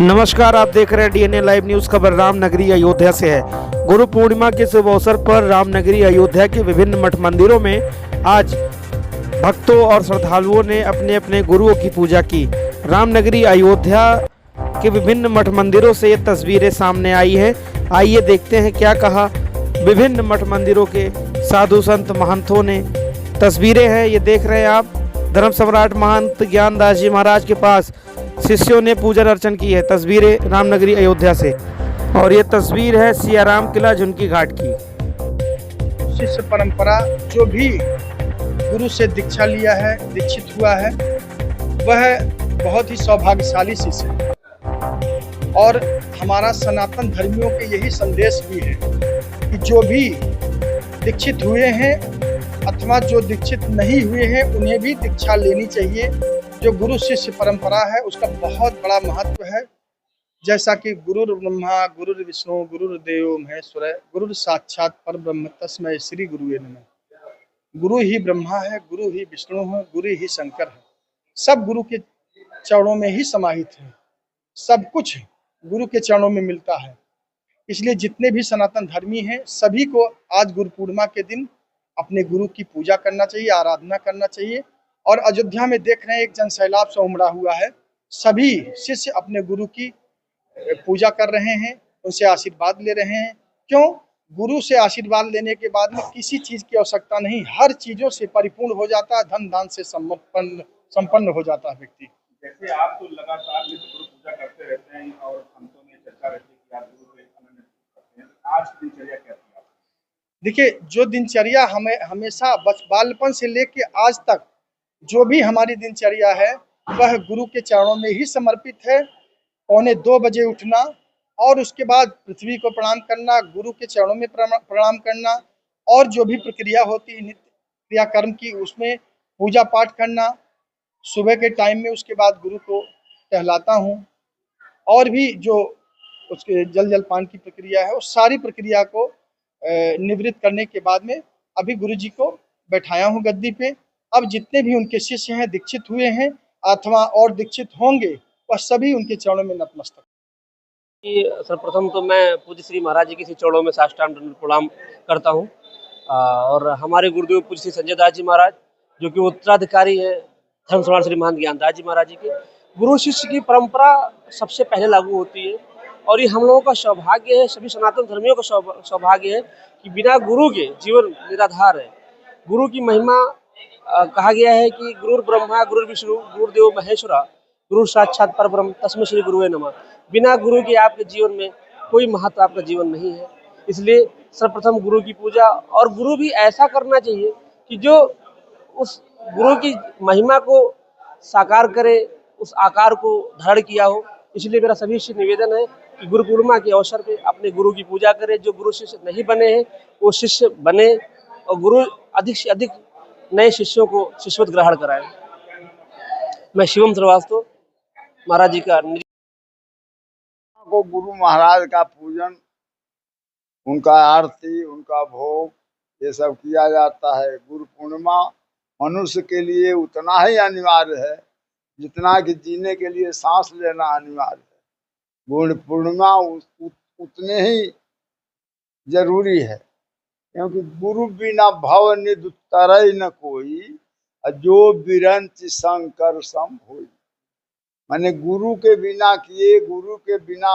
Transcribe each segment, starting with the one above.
नमस्कार, आप देख रहे हैं डीएनए लाइव न्यूज। खबर रामनगरी अयोध्या से है। गुरु पूर्णिमा के शुभ अवसर पर रामनगरी अयोध्या के विभिन्न मठ मंदिरों में आज भक्तों और श्रद्धालुओं ने अपने अपने गुरुओं की पूजा की। रामनगरी अयोध्या के विभिन्न मठ मंदिरों से ये तस्वीरें सामने आई है। आइए देखते हैं क्या कहा विभिन्न मठ मंदिरों के साधु संत महंतों ने। तस्वीरें हैं, ये देख रहे हैं आप। धर्म सम्राट महंत ज्ञानदास जी महाराज के पास शिष्यों ने पूजन अर्चन की है। तस्वीरें रामनगरी अयोध्या से, और ये तस्वीर है सियाराम किला झुनकी घाट की। शिष्य परंपरा जो भी गुरु से दीक्षा लिया है, दीक्षित हुआ है, वह बहुत ही सौभाग्यशाली शिष्य है। और हमारा सनातन धर्मियों के यही संदेश भी है कि जो भी दीक्षित हुए हैं अथवा जो दीक्षित नहीं हुए हैं उन्हें भी दीक्षा लेनी चाहिए। जो गुरु शिष्य परंपरा है उसका बहुत बड़ा महत्व है। जैसा कि गुरुर् ब्रह्मा गुरुर् विष्णु गुरुर्देवो महेश्वर गुरुर् साक्षात परब्रह्म तस्मै श्री गुरुवे नमः। गुरु ही ब्रह्मा है, गुरु ही विष्णु है, गुरु ही शंकर है। सब गुरु के चरणों में ही समाहित है। सब कुछ गुरु के चरणों में मिलता है। इसलिए जितने भी सनातन धर्मी हैं सभी को आज गुरु पूर्णिमा के दिन अपने गुरु की पूजा करना चाहिए, आराधना करना चाहिए। और अयोध्या में देख रहे हैं एक जन सैलाब से उमड़ा हुआ है। सभी शिष्य अपने गुरु की पूजा कर रहे हैं, उनसे आशीर्वाद ले रहे हैं। क्यों? गुरु से आशीर्वाद लेने के बाद में किसी चीज की आवश्यकता नहीं, हर चीजों से परिपूर्ण हो जाता है, धन दान से संपन्न हो जाता है व्यक्ति। जैसे आप तो लगातार गुरु पूजा करते रहते हैं और संतों में चर्चा रहती है कि आप गुरु को अनन्य करते हैं, आज की दिनचर्या क्या थी? देखिए, जो दिनचर्या हमें हमेशा बालपन से लेके आज तक जो भी हमारी दिनचर्या है वह गुरु के चरणों में ही समर्पित है। 2:45 बजे उठना और उसके बाद पृथ्वी को प्रणाम करना, गुरु के चरणों में प्रणाम करना, और जो भी प्रक्रिया होती है नित्य क्रियाकर्म की उसमें पूजा पाठ करना सुबह के टाइम में। उसके बाद गुरु को टहलाता हूँ, और भी जो उसके जलपान की प्रक्रिया है उस सारी प्रक्रिया को निवृत्त करने के बाद में अभी गुरु जी को बैठाया हूँ गद्दी पे। अब जितने भी उनके शिष्य हैं, दीक्षित हुए हैं अथवा और दीक्षित होंगे, वह सभी उनके चरणों में नतमस्तक। सर्वप्रथम तो मैं पूज्य श्री महाराज जी के चरणों में साष्टांग दंड प्रणाम करता हूँ। और हमारे गुरुदेव पूज्य श्री संजय दास जी महाराज जो कि उत्तराधिकारी है धर्म सम्राट श्री महंत ज्ञानदास जी महाराज जी के। गुरु शिष्य की परंपरा सबसे पहले लागू होती है, और ये हम लोगों का सौभाग्य है, सभी सनातन धर्मियों का सौभाग्य है कि बिना गुरु के जीवन निराधार है। गुरु की महिमा कहा गया है कि गुरुर् ब्रह्मा गुरुर् विष्णु गुरुर्देवो महेश्वरा गुरु साक्षात परब्रह्म तस्मै श्री गुरुवे नमः। बिना गुरु के आपके जीवन में कोई महत्व आपका जीवन नहीं है। इसलिए सर्वप्रथम गुरु की पूजा, और गुरु भी ऐसा करना चाहिए कि जो उस गुरु की महिमा को साकार करे, उस आकार को धारण किया हो। इसलिए मेरा सभी से निवेदन है कि गुरु पूर्णिमा के अवसर पे अपने गुरु की पूजा करें। जो गुरु शिष्य नहीं बने हैं वो शिष्य बने, और गुरु अधिक से अधिक नए शिष्यों को शिष्यवत ग्रहण कराएं। मैं शिवम श्रीवास्तव महाराज जी का को गुरु महाराज का पूजन, उनका आरती, उनका भोग, ये सब किया जाता है। गुरु पूर्णिमा मनुष्य के लिए उतना ही अनिवार्य है जितना कि जीने के लिए सांस लेना अनिवार्य है। गुरु पूर्णिमा उतने ही जरूरी है, क्योंकि गुरु बिना भव निधि तरई न कोई, जो बिरंच शंकर सम होई। माने गुरु के बिना किए, गुरु के बिना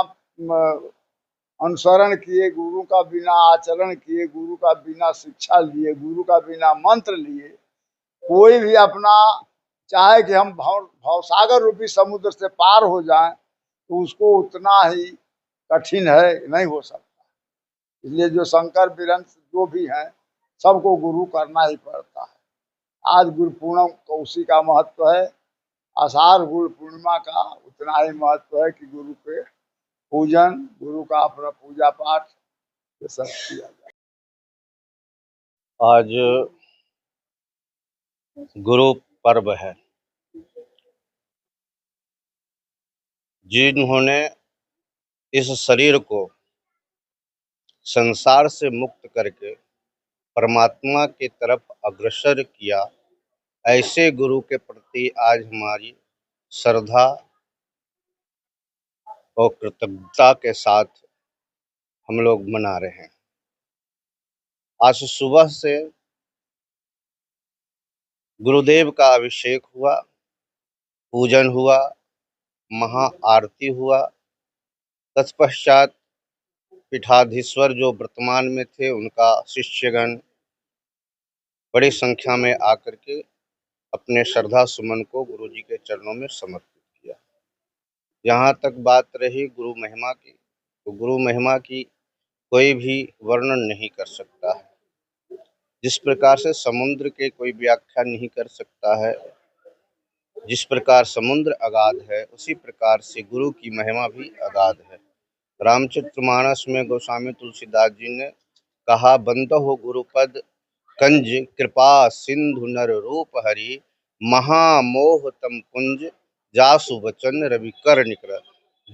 अनुसरण किए, गुरु का बिना आचरण किए, गुरु का बिना शिक्षा लिए, गुरु का बिना मंत्र लिए कोई भी अपना चाहे कि हम भवसागर रूपी समुद्र से पार हो जाएं तो उसको उतना ही कठिन है, नहीं हो सकता। इसलिए जो शंकर बिरंच जो भी हैं सबको गुरु करना ही पड़ता है। आज गुरु पूर्णिमा को उसी का महत्व है। आषाढ़ गुरु पूर्णिमा का उतना ही महत्व है कि गुरु के पूजन, गुरु का अपना पूजा पाठ ये सब किया जाए। आज गुरु पर्व है। जिन्होंने इस शरीर को संसार से मुक्त करके परमात्मा की तरफ अग्रसर किया, ऐसे गुरु के प्रति आज हमारी श्रद्धा और कृतज्ञता के साथ हम लोग मना रहे हैं। आज सुबह से गुरुदेव का अभिषेक हुआ, पूजन हुआ, महाआरती हुआ। तत्पश्चात पीठाधीश्वर जो वर्तमान में थे उनका शिष्यगण बड़ी संख्या में आकर के अपने श्रद्धा सुमन को गुरु जी के चरणों में समर्पित किया। यहाँ तक बात रही गुरु महिमा की, तो गुरु महिमा की कोई भी वर्णन नहीं कर सकता है। जिस प्रकार से समुद्र के कोई व्याख्या नहीं कर सकता है, जिस प्रकार समुद्र अगाध है, उसी प्रकार से गुरु की महिमा भी अगाध है। रामचरितमानस में गोस्वामी तुलसीदास जी ने कहा, बंदो गुरुपद कंज कृपा सिंधु नर रूप हरि, महामोह तम कुंज जासु वचन रवि कर निकर।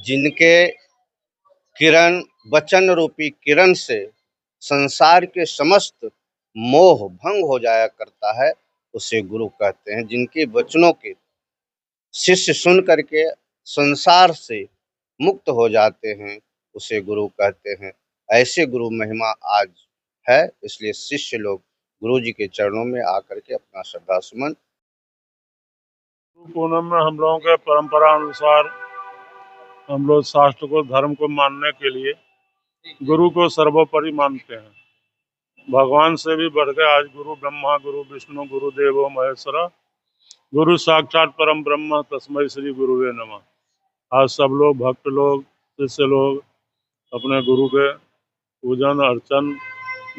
जिनके किरण वचन रूपी किरण से संसार के समस्त मोह भंग हो जाया करता है, उसे गुरु कहते हैं। जिनके वचनों के शिष्य सुन करके संसार से मुक्त हो जाते हैं, उसे गुरु कहते हैं। ऐसे गुरु महिमा आज है, इसलिए शिष्य लोग गुरु जी के चरणों में आकर के अपना श्रद्धा सुमन। गुरु पूर्णिमा में हम लोगों के परंपरा अनुसार हम लोग शास्त्र को, धर्म को मानने के लिए गुरु को सर्वोपरि मानते हैं। भगवान से भी बढ़कर आज गुरु ब्रह्मा, गुरु विष्णु, गुरु देवो महेश्वरा, गुरु साक्षात परम ब्रह्म तस्मै श्री गुरुवे नमः। आज सब लोग, भक्त लोग, शिष्य लोग अपने गुरु के पूजन अर्चन